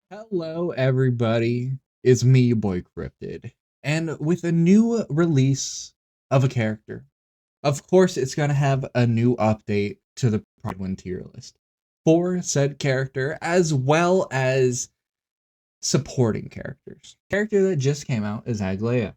Hello, everybody. It's me, your boy Cryptid. And with a new release of a character, of course, it's going to have a new update to the Pride 1 tier list for said character, as well as supporting characters. Character that just came out is Aglaea.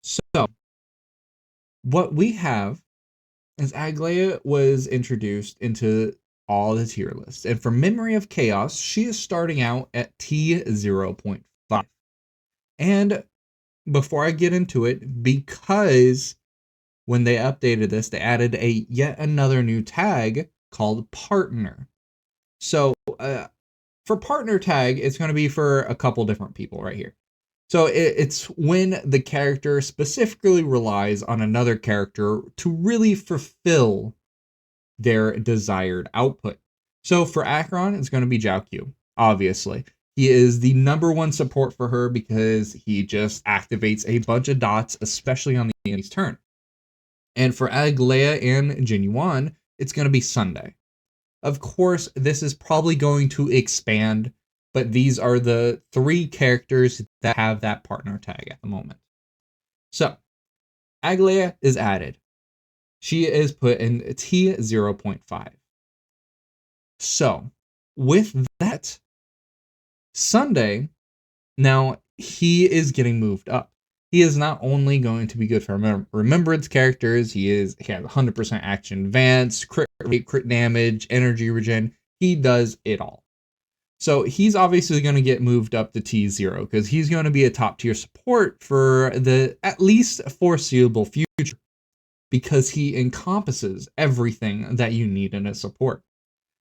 So, what we have is Aglaea was introduced into all the tier lists. And for Memory of Chaos, she is starting out at T 0.5. And before I get into it, because when they updated this, they added a yet another new tag called partner. So for partner tag, it's going to be for a couple different people right here. So it's when the character specifically relies on another character to really fulfill their desired output. So for Acheron, it's going to be Jiaoqiu, obviously. He is the number one support for her because he just activates a bunch of dots, especially on the enemy's turn. And for Aglaea and Jinyuan, it's going to be Sunday. Of course, this is probably going to expand, but these are the three characters that have that partner tag at the moment. So, Aglaea is added. She is put in T 0.5. So, with that, Sunday, now he is getting moved up. He is not only going to be good for remembrance characters, he has 100% action advance, crit rate, crit damage, energy regen. He does it all. So he's obviously going to get moved up to T0 because he's going to be a top tier support for the at least foreseeable future because he encompasses everything that you need in a support.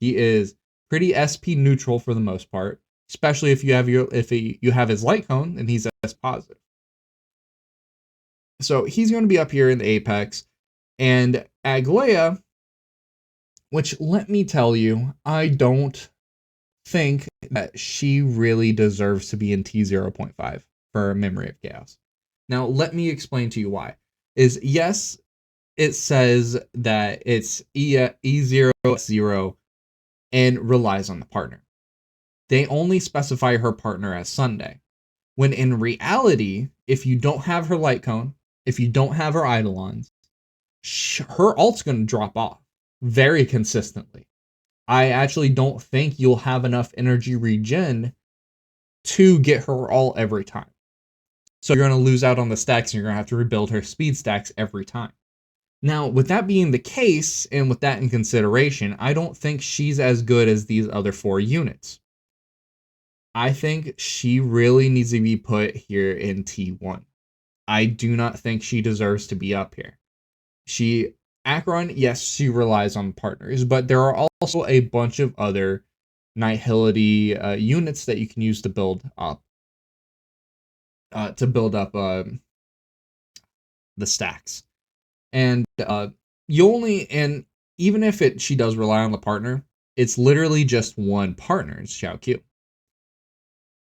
He is pretty SP neutral for the most part, especially if you have his light cone and he's S positive. So he's going to be up here in the apex, and Aglaea, which let me tell you, I don't think that she really deserves to be in T 0.5 for Memory of Chaos. Now let me explain to you why. Is yes, it says that it's E0 and relies on the partner. They only specify her partner as Sunday. When in reality, if you don't have her light cone, if you don't have her eidolons, her ult's going to drop off very consistently. I actually don't think you'll have enough energy regen to get her ult every time. So you're going to lose out on the stacks and you're going to have to rebuild her speed stacks every time. Now, with that being the case, and with that in consideration, I don't think she's as good as these other four units. I think she really needs to be put here in T1. I do not think she deserves to be up here. Acheron, yes, she relies on partners, but there are also a bunch of other Nihility units that you can use to build up. The stacks. And and even if she does rely on the partner, it's literally just one partner, it's Xiaoqiu.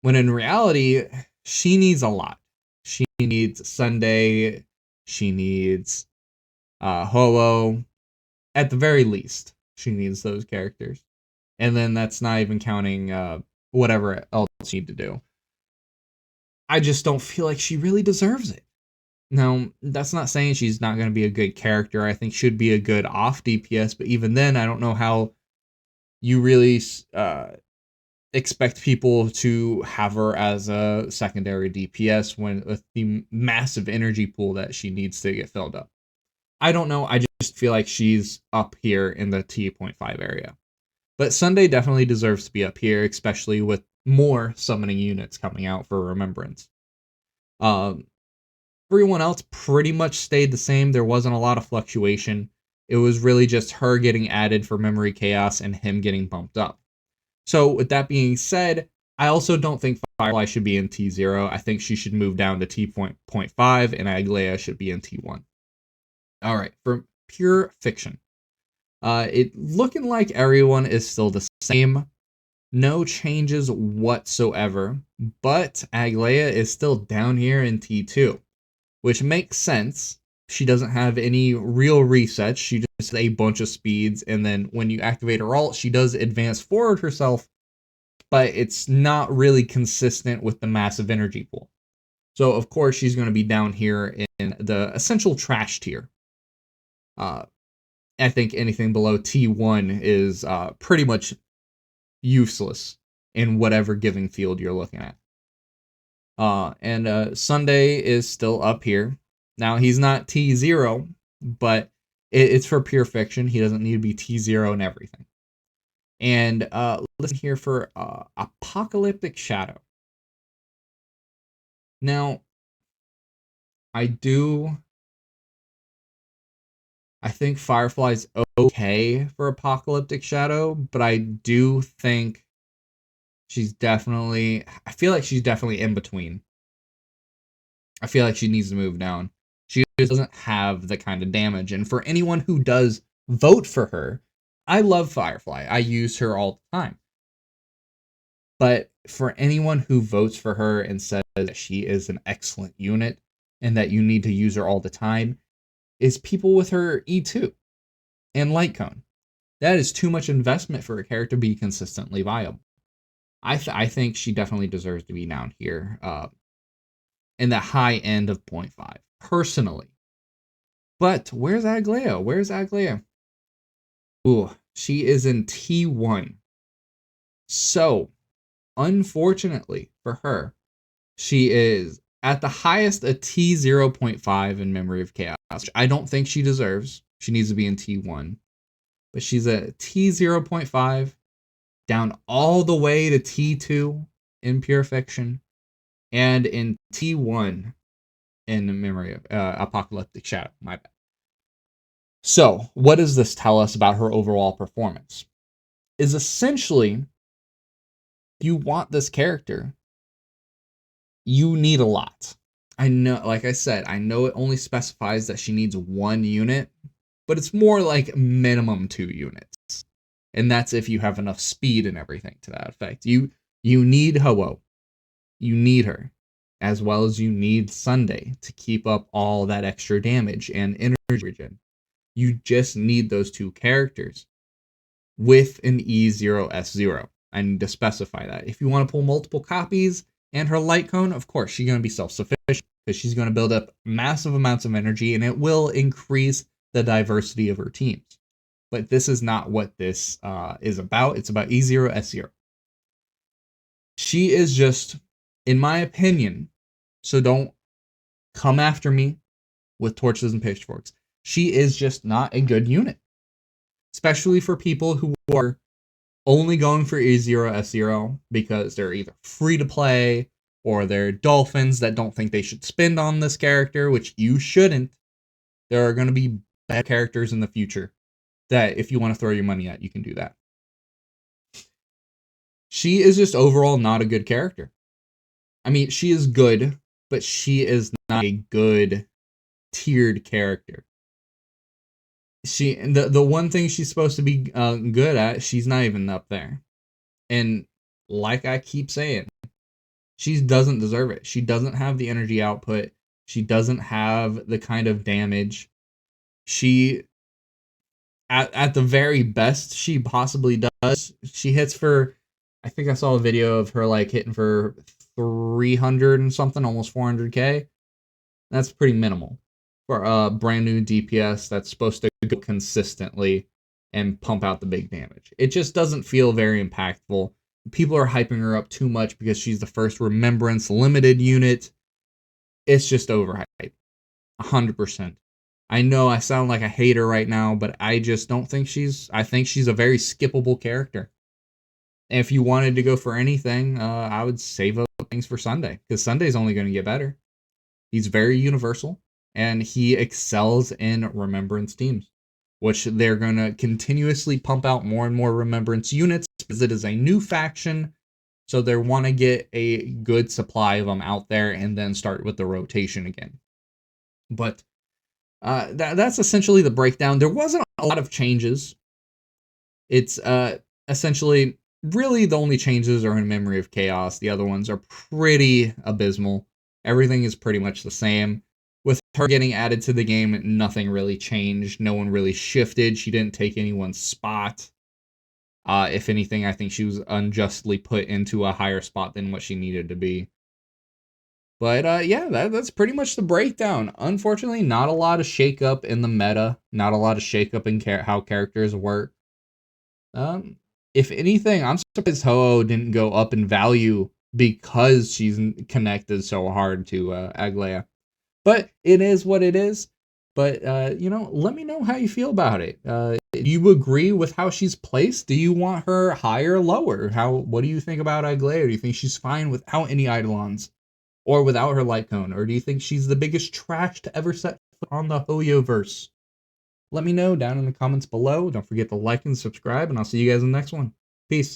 When in reality, she needs a lot. She needs Sunday, she needs Holo. At the very least, she needs those characters. And then that's not even counting whatever else you need to do. I just don't feel like she really deserves it. Now, that's not saying she's not going to be a good character. I think should be a good off DPS, but even then, I don't know how you really expect people to have her as a secondary DPS when with the massive energy pool that she needs to get filled up. I don't know. I just feel like she's up here in the T.5 area. But Sunday definitely deserves to be up here, especially with more summoning units coming out for Remembrance. Everyone else pretty much stayed the same. There wasn't a lot of fluctuation. It was really just her getting added for Memory Chaos and him getting bumped up. So with that being said, I also don't think Firefly should be in T0. I think she should move down to T.5 and Aglaea should be in T1. All right, for pure fiction. It looking like everyone is still the same. No changes whatsoever, but Aglaea is still down here in T2, which makes sense. She doesn't have any real resets. She just has a bunch of speeds, and then when you activate her ult, she does advance forward herself but it's not really consistent with the massive energy pool. So, of course, she's going to be down here in the essential trash tier. I think anything below T1 is pretty much useless in whatever given field you're looking at. And Sunday is still up here. Now, he's not T0, but it's for pure fiction. He doesn't need to be T0 and everything. And listen here for Apocalyptic Shadow. Now, I think Firefly's okay for Apocalyptic Shadow, but I do think I feel like she's definitely in between. I feel like she needs to move down. She just doesn't have the kind of damage. And for anyone who does vote for her, I love Firefly. I use her all the time. But for anyone who votes for her and says that she is an excellent unit and that you need to use her all the time, is people with her E2 and Light Cone. That is too much investment for a character to be consistently viable. I think she definitely deserves to be down here in the high end of 0.5, personally. But where's Aglaea? Where's Aglaea? Ooh, she is in T1. So, unfortunately for her, she is at the highest a T0.5 in Memory of Chaos, which I don't think she deserves. She needs to be in T1. But she's a T0.5, down all the way to T2 in Pure Fiction, and in T1 in Memory of Apocalyptic Shadow. My bad. So, what does this tell us about her overall performance? Is essentially, you want this character, you need a lot. I know, like I said, I know it only specifies that she needs 1 unit, but it's more like minimum 2 units. And that's if you have enough speed and everything to that effect. You need Ho-Oh. You need her. As well as you need Sunday to keep up all that extra damage and energy regen. You just need those 2 characters with an E0S0. I need to specify that. If you want to pull multiple copies and her Light Cone, of course, she's going to be self-sufficient because she's going to build up massive amounts of energy and it will increase the diversity of her teams. But this is not what this is about. It's about E0S0. She is just, in my opinion, so don't come after me with torches and pitchforks. She is just not a good unit. Especially for people who are only going for E0S0 because they're either free to play or they're dolphins that don't think they should spend on this character, which you shouldn't. There are going to be better characters in the future that if you want to throw your money at, you can do that. She is just overall not a good character. I mean, she is good, but she is not a good tiered character. The one thing she's supposed to be good at, she's not even up there. And like I keep saying, she doesn't deserve it. She doesn't have the energy output. She doesn't have the kind of damage. She, at the very best she possibly does, she hits for, I think I saw a video of her like hitting for 300 and something, almost 400k. That's pretty minimal for a brand new DPS that's supposed to go consistently and pump out the big damage. It just doesn't feel very impactful. People are hyping her up too much because she's the first Remembrance limited unit. It's just overhyped. 100%. I know I sound like a hater right now, but I just don't think I think she's a very skippable character. And if you wanted to go for anything, I would save up things for Sunday, because Sunday's only going to get better. He's very universal, and he excels in Remembrance teams, which they're going to continuously pump out more and more Remembrance units because it is a new faction. So they want to get a good supply of them out there and then start with the rotation again. But that's essentially the breakdown. There wasn't a lot of changes. It's essentially, really the only changes are in Memory of Chaos. The other ones are pretty abysmal. Everything is pretty much the same. With her getting added to the game, nothing really changed. No one really shifted. She didn't take anyone's spot. If anything, I think she was unjustly put into a higher spot than what she needed to be. But yeah, that's pretty much the breakdown. Unfortunately, not a lot of shakeup in the meta, not a lot of shakeup in how characters work. If anything, I'm surprised Ho-Oh didn't go up in value because she's connected so hard to Aglaea. But it is what it is. But let me know how you feel about it. Do you agree with how she's placed? Do you want her higher or lower? What do you think about Aglaea? Do you think she's fine without any Eidolons? Or without her light cone? Or do you think she's the biggest trash to ever set foot on the Hoyo-verse? Let me know down in the comments below. Don't forget to like and subscribe, and I'll see you guys in the next one. Peace.